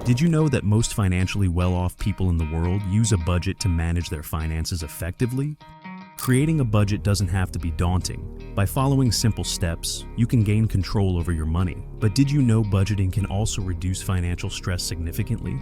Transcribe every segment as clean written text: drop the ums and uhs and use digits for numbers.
Did you know that most financially well-off people in the world use a budget to manage their finances effectively? Creating a budget doesn't have to be daunting. By following simple steps, you can gain control over your money. But did you know budgeting can also reduce financial stress significantly?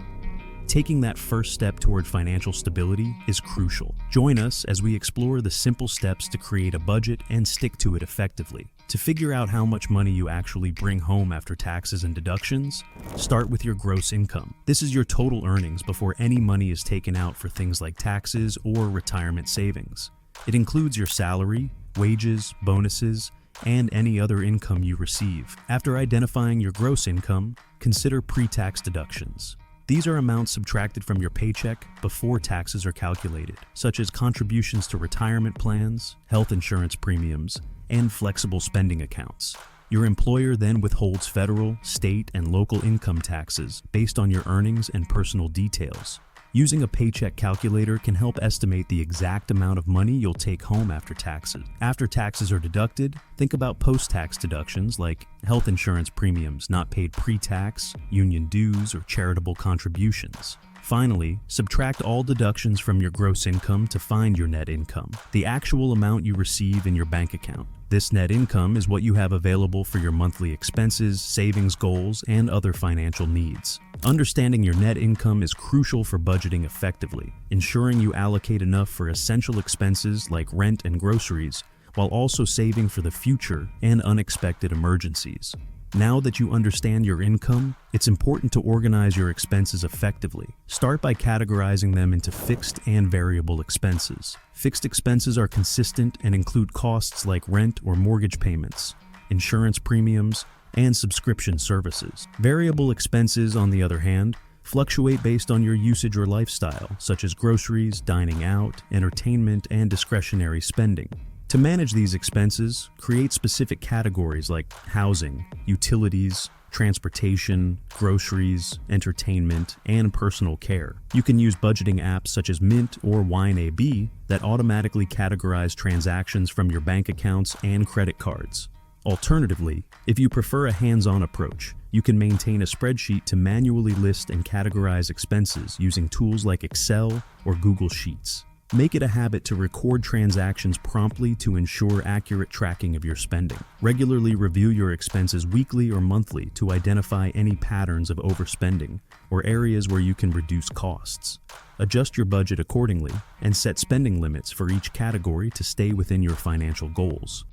Taking that first step toward financial stability is crucial. Join us as we explore the simple steps to create a budget and stick to it effectively. To figure out how much money you actually bring home after taxes and deductions, start with your gross income. This is your total earnings before any money is taken out for things like taxes or retirement savings. It includes your salary, wages, bonuses, and any other income you receive. After identifying your gross income, consider pre-tax deductions. These are amounts subtracted from your paycheck before taxes are calculated, such as contributions to retirement plans, health insurance premiums, and flexible spending accounts. Your employer then withholds federal, state, and local income taxes based on your earnings and personal details. Using a paycheck calculator can help estimate the exact amount of money you'll take home after taxes. After taxes are deducted, think about post-tax deductions like health insurance premiums not paid pre-tax, union dues, or charitable contributions. Finally, subtract all deductions from your gross income to find your net income, the actual amount you receive in your bank account. This net income is what you have available for your monthly expenses, savings goals, and other financial needs. Understanding your net income is crucial for budgeting effectively, ensuring you allocate enough for essential expenses like rent and groceries, while also saving for the future and unexpected emergencies. Now that you understand your income, it's important to organize your expenses effectively. Start by categorizing them into fixed and variable expenses. Fixed expenses are consistent and include costs like rent or mortgage payments, insurance premiums, and subscription services. Variable expenses, on the other hand, fluctuate based on your usage or lifestyle, such as groceries, dining out, entertainment, and discretionary spending. To manage these expenses, create specific categories like housing, utilities, transportation, groceries, entertainment, and personal care. You can use budgeting apps such as Mint or WineAB that automatically categorize transactions from your bank accounts and credit cards. Alternatively, if you prefer a hands-on approach, you can maintain a spreadsheet to manually list and categorize expenses using tools like Excel or Google Sheets. Make it a habit to record transactions promptly to ensure accurate tracking of your spending. Regularly review your expenses weekly or monthly to identify any patterns of overspending or areas where you can reduce costs. Adjust your budget accordingly and set spending limits for each category to stay within your financial goals.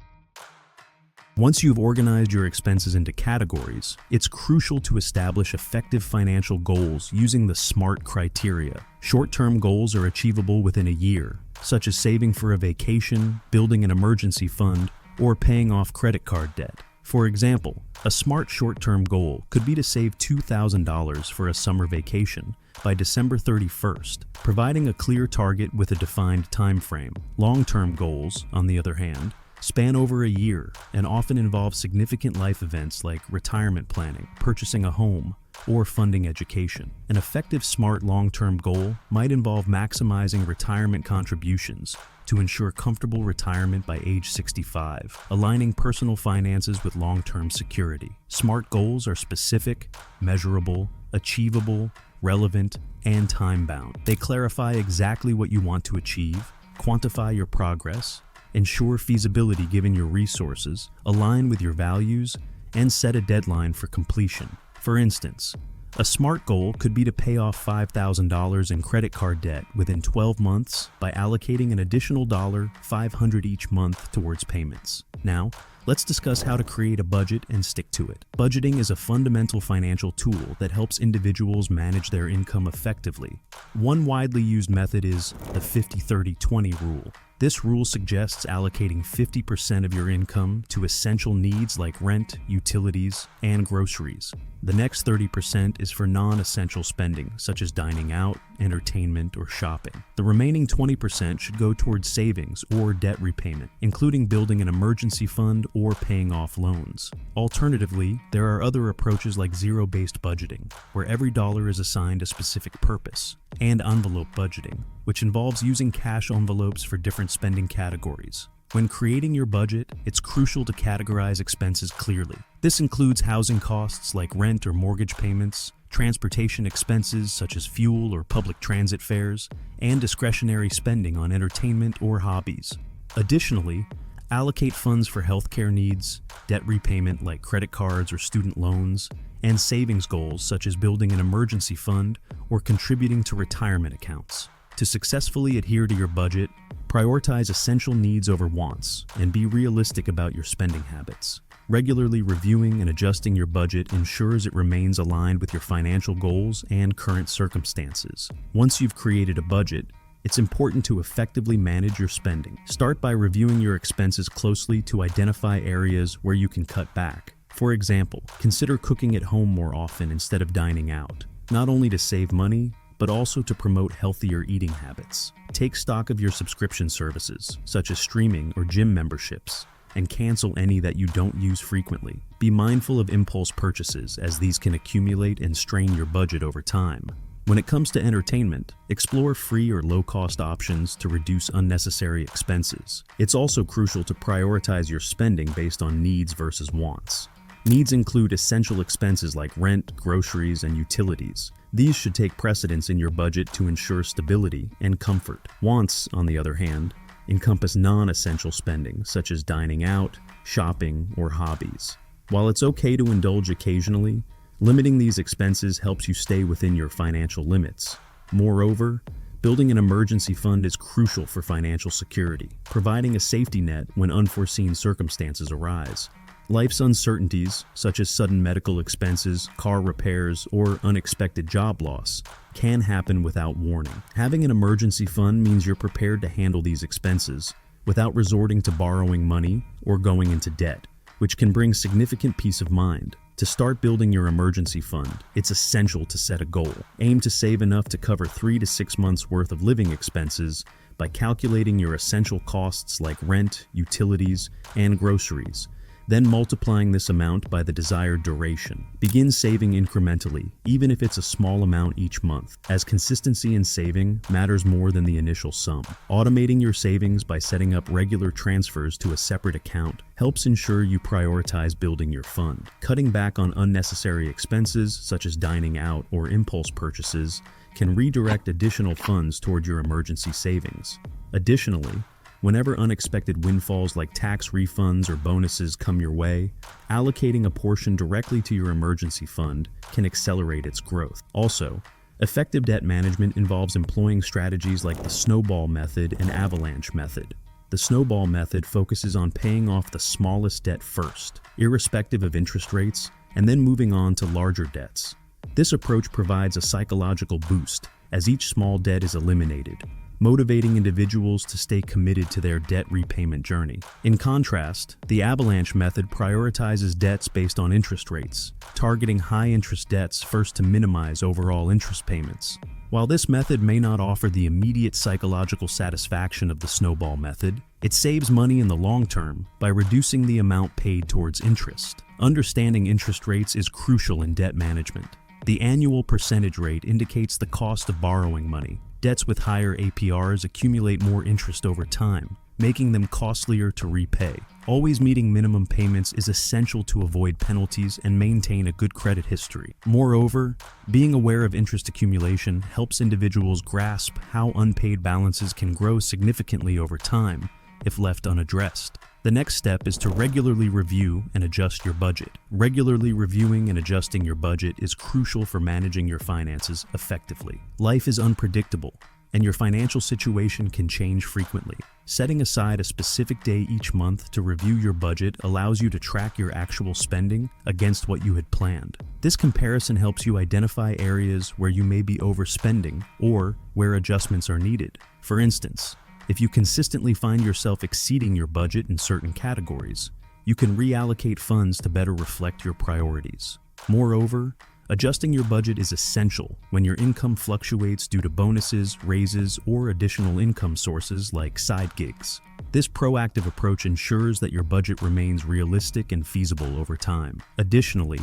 Once you've organized your expenses into categories, it's crucial to establish effective financial goals using the SMART criteria. Short-term goals are achievable within a year, such as saving for a vacation, building an emergency fund, or paying off credit card debt. For example, a SMART short-term goal could be to save $2,000 for a summer vacation by December 31st, providing a clear target with a defined time frame. Long-term goals, on the other hand, span over a year and often involve significant life events like retirement planning, purchasing a home, or funding education. An effective SMART long-term goal might involve maximizing retirement contributions to ensure comfortable retirement by age 65, aligning personal finances with long-term security. SMART goals are specific, measurable, achievable, relevant, and time-bound. They clarify exactly what you want to achieve, quantify your progress, ensure feasibility given your resources, align with your values, and set a deadline for completion. For instance, a SMART goal could be to pay off $5,000 in credit card debt within 12 months by allocating an additional $500 each month towards payments. Now, let's discuss how to create a budget and stick to it. Budgeting is a fundamental financial tool that helps individuals manage their income effectively. One widely used method is the 50-30-20 rule. This rule suggests allocating 50% of your income to essential needs like rent, utilities, and groceries. The next 30% is for non-essential spending, such as dining out, entertainment, or shopping. The remaining 20% should go towards savings or debt repayment, including building an emergency fund or paying off loans. Alternatively, there are other approaches like zero-based budgeting, where every dollar is assigned a specific purpose, and envelope budgeting, which involves using cash envelopes for different spending categories. When creating your budget, it's crucial to categorize expenses clearly. This includes housing costs like rent or mortgage payments, transportation expenses such as fuel or public transit fares, and discretionary spending on entertainment or hobbies. Additionally, allocate funds for healthcare needs, debt repayment like credit cards or student loans, and savings goals such as building an emergency fund or contributing to retirement accounts. To successfully adhere to your budget, prioritize essential needs over wants and be realistic about your spending habits. Regularly reviewing and adjusting your budget ensures it remains aligned with your financial goals and current circumstances. Once you've created a budget, it's important to effectively manage your spending. Start by reviewing your expenses closely to identify areas where you can cut back. For example, consider cooking at home more often instead of dining out, not only to save money, but also to promote healthier eating habits. Take stock of your subscription services, such as streaming or gym memberships, and cancel any that you don't use frequently. Be mindful of impulse purchases, as these can accumulate and strain your budget over time. When it comes to entertainment, explore free or low-cost options to reduce unnecessary expenses. It's also crucial to prioritize your spending based on needs versus wants. Needs include essential expenses like rent, groceries, and utilities. These should take precedence in your budget to ensure stability and comfort. Wants, on the other hand, encompass non-essential spending, such as dining out, shopping, or hobbies. While it's okay to indulge occasionally, limiting these expenses helps you stay within your financial limits. Moreover, building an emergency fund is crucial for financial security, providing a safety net when unforeseen circumstances arise. Life's uncertainties, such as sudden medical expenses, car repairs, or unexpected job loss, can happen without warning. Having an emergency fund means you're prepared to handle these expenses without resorting to borrowing money or going into debt, which can bring significant peace of mind. To start building your emergency fund, it's essential to set a goal. Aim to save enough to cover 3 to 6 months' worth of living expenses by calculating your essential costs like rent, utilities, and groceries, then multiplying this amount by the desired duration. Begin saving incrementally, even if it's a small amount each month, as consistency in saving matters more than the initial sum. Automating your savings by setting up regular transfers to a separate account helps ensure you prioritize building your fund. Cutting back on unnecessary expenses, such as dining out or impulse purchases, can redirect additional funds toward your emergency savings. Additionally, whenever unexpected windfalls like tax refunds or bonuses come your way, allocating a portion directly to your emergency fund can accelerate its growth. Also, effective debt management involves employing strategies like the snowball method and avalanche method. The snowball method focuses on paying off the smallest debt first, irrespective of interest rates, and then moving on to larger debts. This approach provides a psychological boost, as each small debt is eliminated, motivating individuals to stay committed to their debt repayment journey. In contrast, the avalanche method prioritizes debts based on interest rates, targeting high-interest debts first to minimize overall interest payments. While this method may not offer the immediate psychological satisfaction of the snowball method, it saves money in the long term by reducing the amount paid towards interest. Understanding interest rates is crucial in debt management. The annual percentage rate indicates the cost of borrowing money. Debts with higher APRs accumulate more interest over time, making them costlier to repay. Always meeting minimum payments is essential to avoid penalties and maintain a good credit history. Moreover, being aware of interest accumulation helps individuals grasp how unpaid balances can grow significantly over time if left unaddressed. The next step is to regularly review and adjust your budget. Regularly reviewing and adjusting your budget is crucial for managing your finances effectively. Life is unpredictable, and your financial situation can change frequently. Setting aside a specific day each month to review your budget allows you to track your actual spending against what you had planned. This comparison helps you identify areas where you may be overspending or where adjustments are needed. For instance, if you consistently find yourself exceeding your budget in certain categories, you can reallocate funds to better reflect your priorities. Moreover, adjusting your budget is essential when your income fluctuates due to bonuses, raises, or additional income sources like side gigs. This proactive approach ensures that your budget remains realistic and feasible over time. Additionally,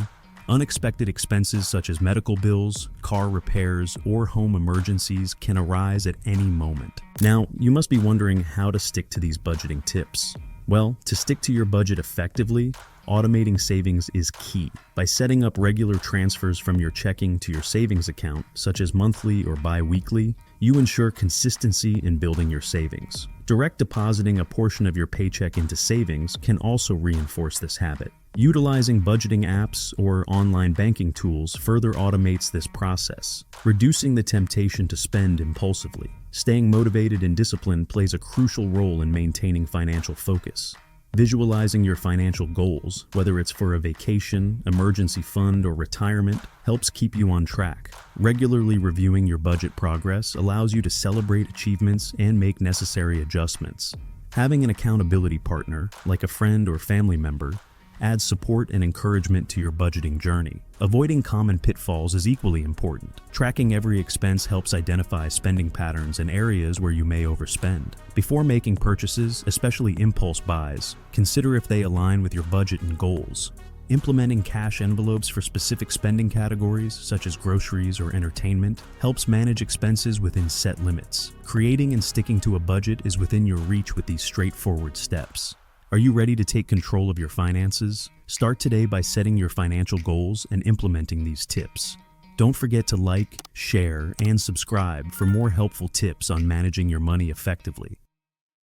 unexpected expenses such as medical bills, car repairs, or home emergencies can arise at any moment. Now, you must be wondering how to stick to these budgeting tips. Well, to stick to your budget effectively, automating savings is key. By setting up regular transfers from your checking to your savings account, such as monthly or bi-weekly, you ensure consistency in building your savings. Direct depositing a portion of your paycheck into savings can also reinforce this habit. Utilizing budgeting apps or online banking tools further automates this process, reducing the temptation to spend impulsively. Staying motivated and disciplined plays a crucial role in maintaining financial focus. Visualizing your financial goals, whether it's for a vacation, emergency fund, or retirement, helps keep you on track. Regularly reviewing your budget progress allows you to celebrate achievements and make necessary adjustments. Having an accountability partner, like a friend or family member, adds support and encouragement to your budgeting journey. Avoiding common pitfalls is equally important. Tracking every expense helps identify spending patterns and areas where you may overspend. Before making purchases, especially impulse buys, consider if they align with your budget and goals. Implementing cash envelopes for specific spending categories, such as groceries or entertainment, helps manage expenses within set limits. Creating and sticking to a budget is within your reach with these straightforward steps. Are you ready to take control of your finances? Start today by setting your financial goals and implementing these tips. Don't forget to like, share, and subscribe for more helpful tips on managing your money effectively.